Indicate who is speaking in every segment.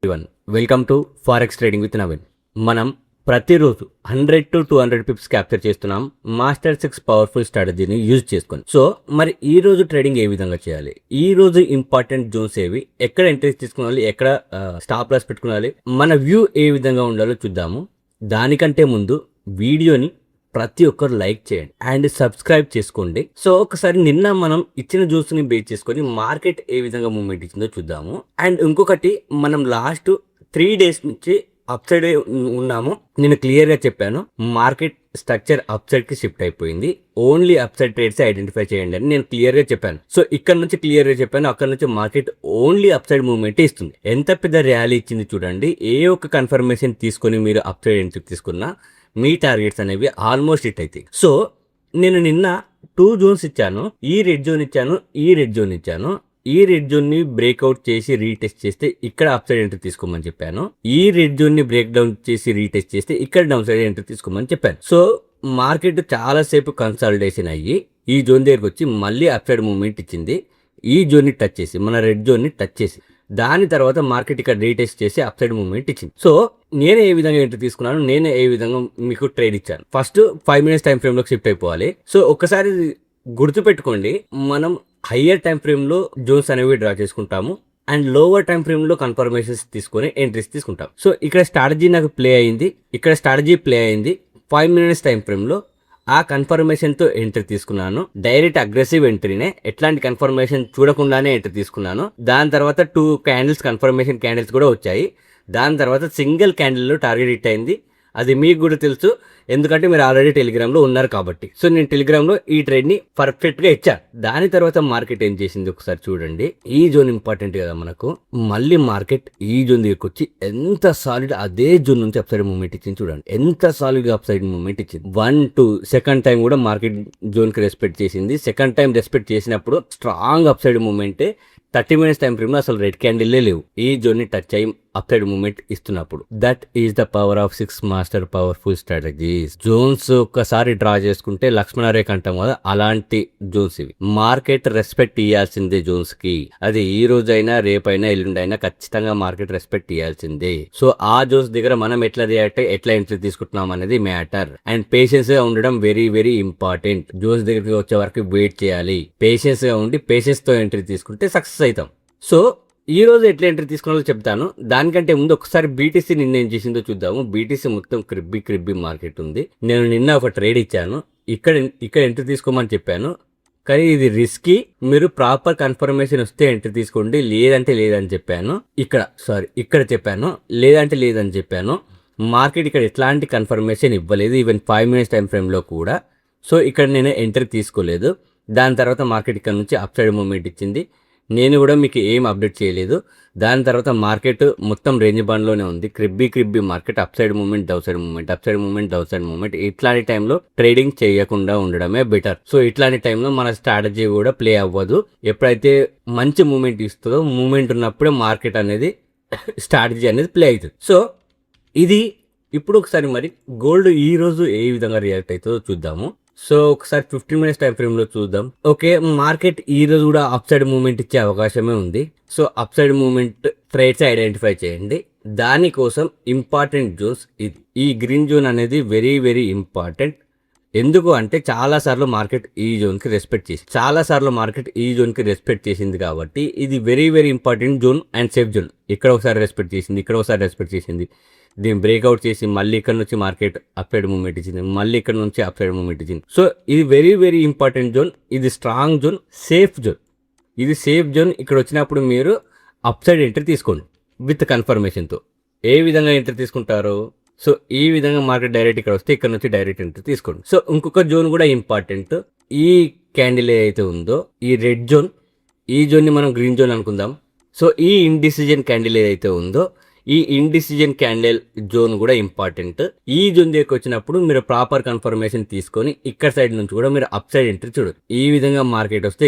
Speaker 1: everyone. Welcome to Forex Trading with Navin. మనం ప్రతిరోజు 100 to 200 Pips capture చేస్తున్నాం master 6 powerful స్ట్రాటజీని use చేసుకొని. So మరి ఈ రోజు ట్రేడింగ్ ఏ విధంగా చేయాలి, ఈ రోజు ఇంపార్టెంట్ జోన్స్ ఏవి, ఎక్కడ ఎంట్రీస్ తీసుకోవాలి, ఎక్కడ స్టాప్ లాస్ పెట్టుకోవాలి, మన వ్యూ ఏ విధంగా ఉండాలో చూద్దాము. దానికంటే ముందు వీడియోని ప్రతి ఒక్కరు లైక్ చేయండి అండ్ సబ్స్క్రైబ్ చేసుకోండి. సో ఒకసారి నిన్న మనం ఇచ్చిన జోన్స్ ని బేస్ చేసుకొని మార్కెట్ ఏ విధంగా మూవ్మెంట్ ఇచ్చిందో చూద్దాము. అండ్ ఇంకొకటి, మనం లాస్ట్ 3 days నుంచి అప్ సైడ్ ఉన్నాము. నేను క్లియర్ గా చెప్పాను, మార్కెట్ స్ట్రక్చర్ అప్ సైడ్ కి షిఫ్ట్ అయిపోయింది, only up side trades identify చేయండి అని నేను క్లియర్ గా చెప్పాను. సో ఇక్కడ నుంచి క్లియర్ గా చెప్పాను, అక్కడ నుంచి market only up side movement ఇస్తుంది. ఎంత పెద్ద ర్యాలీ ఇచ్చింది చూడండి. ఏ ఒక్క కన్ఫర్మేషన్ తీసుకొని మీరు అప్ సైడ్ ఎంట్రీ తీసుకున్నా మీ టార్గెట్స్ అనేవి ఆల్మోస్ట్ హిట్ అవుతాయి. సో నేను నిన్న 2 zones ఇచ్చాను, ఈ రెడ్ జోన్ ఇచ్చాను, ఈ రెడ్ జోన్ ఇచ్చాను. ఈ రెడ్ జోన్ ని బ్రేక్అవుట్ చేసి రీటెస్ట్ చేస్తే ఇక్కడ అప్ సైడ్ ఎంట్రీ తీసుకోమని చెప్పాను. ఈ రెడ్ జోన్ ని బ్రేక్ డౌన్ చేసి రీటెస్ట్ చేస్తే ఇక్కడ డౌన్ సైడ్ ఎంట్రీ తీసుకోమని చెప్పాను. సో మార్కెట్ చాలా సేపు కన్సాలిడేషన్ అయ్యి ఈ జోన్ దగ్గరకు వచ్చి మళ్ళీ అప్ సైడ్ మూవ్మెంట్ ఇచ్చింది. ఈ జోన్ ని టచ్ చేసి, మన రెడ్ జోన్ ని టచ్ చేసి, దాని తర్వాత మార్కెట్ ఇక్కడ రీటెస్ట్ చేసి అప్ సైడ్ మూవ్మెంట్ ఇచ్చింది. సో నేను ఏ విధంగా ఎంట్రీ తీసుకున్నాను, నేను ఏ విధంగా మీకు ట్రేడ్ ఇచ్చాను. ఫస్ట్ 5 minutes టైం ఫ్రేమ్ లోకి షిఫ్ట్ అయిపోవాలి. సో ఒకసారి గుర్తు పెట్టుకోండి, మనం హయ్యర్ టైం ఫ్రేమ్ లో జోన్స్ అనేవి డ్రా చేసుకుంటాము అండ్ లోవర్ టైం ఫ్రేమ్ లో కన్ఫర్మేషన్స్ తీసుకొని ఎంట్రీస్ తీసుకుంటాం. సో ఇక్కడ స్ట్రాటజీ నాకు ప్లే అయింది, ఇక్కడ స్ట్రాటజీ ప్లే అయింది. 5 minutes టైం ఫ్రేమ్ లో ఆ కన్ఫర్మేషన్ తో ఎంట్రీ తీసుకున్నాను. డైరెక్ట్ అగ్రెసివ్ ఎంట్రీనే, ఎట్లాంటి కన్ఫర్మేషన్ చూడకుండానే ఎంట్రీ తీసుకున్నాను. దాని తర్వాత 2 candles కన్ఫర్మేషన్ క్యాండిల్స్ కూడా వచ్చాయి. దాని తర్వాత సింగిల్ క్యాండిల్ లో టార్గెట్ హిట్ అయింది. అది మీకు కూడా తెలుసు, ఎందుకంటే మీరు ఆల్రెడీ టెలిగ్రామ్ లో ఉన్నారు కాబట్టి. సో నేను టెలిగ్రామ్ లో ఈ ట్రేడ్ ని పర్ఫెక్ట్ గా ఇచ్చాను. దాని తర్వాత మార్కెట్ ఏం చేసింది ఒకసారి చూడండి. ఈ జోన్ ఇంపార్టెంట్ కదా మనకు. మళ్ళీ మార్కెట్ ఈ జోన్ దగ్గరకు వచ్చి ఎంత సాలిడ్, అదే జోన్ నుంచి అప్ సైడ్ మూవ్మెంట్ ఇచ్చింది చూడండి. ఎంత సాలిడ్ గా అప్ సైడ్ మూవ్మెంట్ ఇచ్చింది. 1-2 సెకండ్ టైం కూడా మార్కెట్ జోన్ కి రెస్పెక్ట్ చేసింది. సెకండ్ టైం రెస్పెక్ట్ చేసినప్పుడు strong up side movement. 30 minutes time frame లో అసలు రెడ్ క్యాండిల్లే లేవు. ఈ జోన్ ని టచ్ అయ్యి అప్ సైడ్ మూవ్మెంట్ ఇస్తున్నప్పుడు, that is the power of 6 master powerful strategies. Zones ఒక్కసారి డ్రా చేసుకుంటే లక్ష్మణ రేఖ అంటాం కదా, అలాంటి జోన్స్ ఇవి. మార్కెట్ రెస్పెక్ట్ ఇవ్వాల్సిందే జోన్స్ కి. అది ఈ రోజైనా, రేపైనా, ఎల్లుండైనా ఖచ్చితంగా మార్కెట్ రెస్పెక్ట్ ఇవ్వాల్సిందే. సో ఆ జోన్స్ దగ్గర మనం ఎట్లా రియాక్ట్, ఎట్లా ఎంట్రీ తీసుకుంటున్నాం అనేది మ్యాటర్. అండ్ పేషెన్స్ గా ఉండడం వెరీ వెరీ ఇంపార్టెంట్. జోన్స్ దగ్గరికి వచ్చే వరకు వెయిట్ చేయాలి. పేషెన్స్ గా ఉండి పేషెన్స్ తో ఎంట్రీ తీసుకుంటే సక్సెస్ అవుతాం. సో ఈ రోజు ఎట్లా ఎంట్రీ తీసుకున్నాలో చెప్తాను. దానికంటే ముందు ఒకసారి బీటీసీ నిన్న ఏం చేసిందో చూద్దాము. బీటీసీ మొత్తం క్రిబ్బీ మార్కెట్ ఉంది. నేను నిన్న ఒక ట్రేడ్ ఇచ్చాను, ఇక్కడ ఎంట్రీ తీసుకోమని చెప్పాను. కానీ ఇది రిస్కీ, మీరు ప్రాపర్ కన్ఫర్మేషన్ వస్తే ఎంట్రీ తీసుకోండి, లేదంటే లేదని చెప్పాను. ఇక్కడ చెప్పాను, లేదంటే లేదని చెప్పాను. మార్కెట్ ఇక్కడ ఎట్లాంటి కన్ఫర్మేషన్ ఇవ్వలేదు, ఈవెన్ 5 minutes టైం ఫ్రేమ్ లో కూడా. సో ఇక్కడ నేను ఎంట్రీ తీసుకోలేదు. దాని తర్వాత మార్కెట్ ఇక్కడ నుంచి అప్ సైడ్ మూవ్మెంట్ ఇచ్చింది. నేను కూడా మీకు ఏం అప్డేట్ చేయలేదు. దాని తర్వాత మార్కెట్ మొత్తం రేంజ్ బాండ్ లోనే ఉంది. క్రిబ్బీ market, upside movement, downside movement, upside movement, downside movement. ఇట్లాంటి టైంలో ట్రేడింగ్ చేయకుండా ఉండడమే బెటర్. సో ఇట్లాంటి టైంలో మన స్ట్రాటజీ కూడా ప్లే అవ్వదు. ఎప్పుడైతే మంచి మూవ్మెంట్ ఇస్తుందో, మూవ్మెంట్ ఉన్నప్పుడే మార్కెట్ అనేది స్ట్రాటజీ అనేది ప్లే అవుతుంది. సో ఇది ఇప్పుడు ఒకసారి మరి గోల్డ్ ఈ రోజు ఏ విధంగా రియాక్ట్ అవుతుందో చూద్దాము. సో ఒకసారి 15 minutes టైం ఫ్రేమ్ లో చూద్దాం. ఓకే, మార్కెట్ ఈ రోజు కూడా అప్ సైడ్ మూవ్మెంట్ ఇచ్చే అవకాశమే ఉంది. So up side movement trades identify చేయండి. దానికోసం ఇంపార్టెంట్ జోన్స్ ఇది. ఈ గ్రీన్ జోన్ అనేది వెరీ వెరీ ఇంపార్టెంట్. ఎందుకు అంటే చాలా సార్లు మార్కెట్ ఈ జోన్ కి రెస్పెక్ట్ చేసింది కాబట్టి ఇది very very important zone and safe zone. ఇక్కడ ఒకసారి రెస్పెక్ట్ చేసింది, ఇక్కడ ఒకసారి రెస్పెక్ట్ చేసింది. దీన్ని బ్రేక్అవుట్ చేసి మళ్ళీ ఇక్కడ నుంచి మార్కెట్ అప్ సైడ్ మూవ్మెంట్ ఇచ్చింది, మళ్ళీ ఇక్కడ నుంచి అప్ సైడ్ మూవ్మెంట్ ఇచ్చింది. సో ఇది వెరీ వెరీ ఇంపార్టెంట్ జోన్. ఇది స్ట్రాంగ్ జోన్, సేఫ్ జోన్. ఇది సేఫ్ జోన్. ఇక్కడ వచ్చినప్పుడు మీరు అప్ సైడ్ ఎంట్రీ తీసుకోండి విత్ కన్ఫర్మేషన్తో. ఏ విధంగా ఎంట్రీ తీసుకుంటారు? సో ఈ విధంగా మార్కెట్ డైరెక్ట్ ఇక్కడ వస్తే ఇక్కడ నుంచి డైరెక్ట్ ఎంట్రీ తీసుకోండి. సో ఇంకొక జోన్ కూడా ఇంపార్టెంట్. ఈ క్యాండిల్ ఏదైతే ఉందో, ఈ రెడ్ జోన్, ఈ జోన్ ని మనం గ్రీన్ జోన్ అనుకుందాం. సో ఈ ఇండిసిజన్ క్యాండిల్ ఏదైతే ఉందో, ఈ ఇండిసిజన్ క్యాండిల్ జోన్ కూడా ఇంపార్టెంట్. ఈ జోన్ దగ్గరకు వచ్చినప్పుడు మీరు ప్రాపర్ కన్ఫర్మేషన్ తీసుకొని ఇక్కడ సైడ్ నుంచి కూడా మీరు అప్ సైడ్ ఎంట్రీ చూడండి. ఈ విధంగా మార్కెట్ వస్తే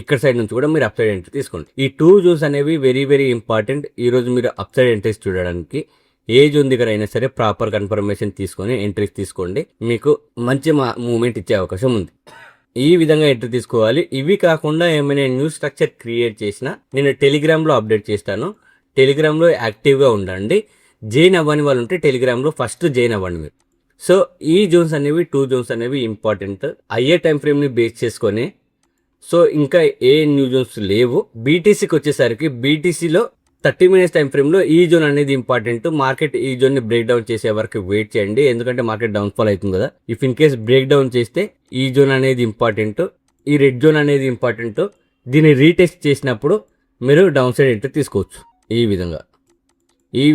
Speaker 1: ఇక్కడ సైడ్ నుంచి కూడా మీరు అప్ సైడ్ ఎంట్రీ తీసుకోండి. ఈ 2 జోన్స్ అనేవి వెరీ వెరీ ఇంపార్టెంట్. ఈ రోజు మీరు అప్ సైడ్ ఎంట్రీస్ చూడడానికి ఏ జోన్ దగ్గర అయినా సరే ప్రాపర్ కన్ఫర్మేషన్ తీసుకొని ఎంట్రీస్ తీసుకోండి. మీకు మంచి మూవ్మెంట్ ఇచ్చే అవకాశం ఉంది. ఈ విధంగా ఎంట్రీ తీసుకోవాలి. ఇవి కాకుండా ఏమైనా న్యూ స్ట్రక్చర్ క్రియేట్ చేసినా నేను టెలిగ్రామ్ లో అప్డేట్ చేస్తాను. టెలిగ్రామ్లో యాక్టివ్గా ఉండండి. జాయిన్ అవ్వని వాళ్ళు ఉంటే టెలిగ్రామ్లో ఫస్ట్ జాయిన్ అవ్వండి మీరు. సో ఈ జోన్స్ అనేవి 2 జోన్స్ అనేవి ఇంపార్టెంట్. అయ్యే టైం ఫ్రేమ్ని బేస్ చేసుకొని సో ఇంకా ఏ న్యూ జోన్స్ లేవు. బీటీసీకి వచ్చేసరికి బీటీసీలో 30 మినిట్స్ టైం ఫ్రేమ్లో ఈ జోన్ అనేది ఇంపార్టెంట్. మార్కెట్ ఈ జోన్ని బ్రేక్ డౌన్ చేసే వరకు వెయిట్ చేయండి, ఎందుకంటే మార్కెట్ డౌన్ఫాల్ అవుతుంది కదా. If in case break down చేస్తే ఈ జోన్ అనేది ఇంపార్టెంట్, ఈ రెడ్ జోన్ అనేది ఇంపార్టెంట్. దీన్ని రీటెస్ట్ చేసినప్పుడు మీరు డౌన్ సైడ్ ఎంట్రీ తీసుకోవచ్చు. ఈ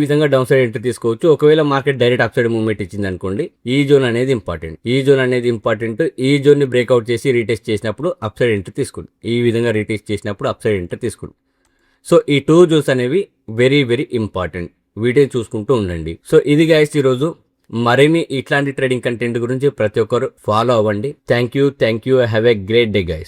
Speaker 1: విధంగా డౌన్ సైడ్ ఎంట్రీ తీసుకోవచ్చు. ఒకవేళ market direct up side movement ఇచ్చింది అనుకోండి, ఈ జోన్ అనేది ఇంపార్టెంట్. ఈ జోన్ ని బ్రేక్అవుట్ చేసి రీటెస్ట్ చేసినప్పుడు అప్ సైడ్ ఎంట్రీ తీసుకోండి. ఈ విధంగా రీటెస్ట్ చేసినప్పుడు అప్ సైడ్ ఎంట్రీ తీసుకోండి. సో ఈ 2 జోన్స్ అనేవి వెరీ వెరీ ఇంపార్టెంట్. వీటిని చూసుకుంటూ ఉండండి. సో ఇది గైస్ ఈరోజు. మరిన్ని ఇట్లాంటి ట్రేడింగ్ కంటెంట్ గురించి ప్రతి ఒక్కరు ఫాలో అవ్వండి. Thank you. Have a great day guys.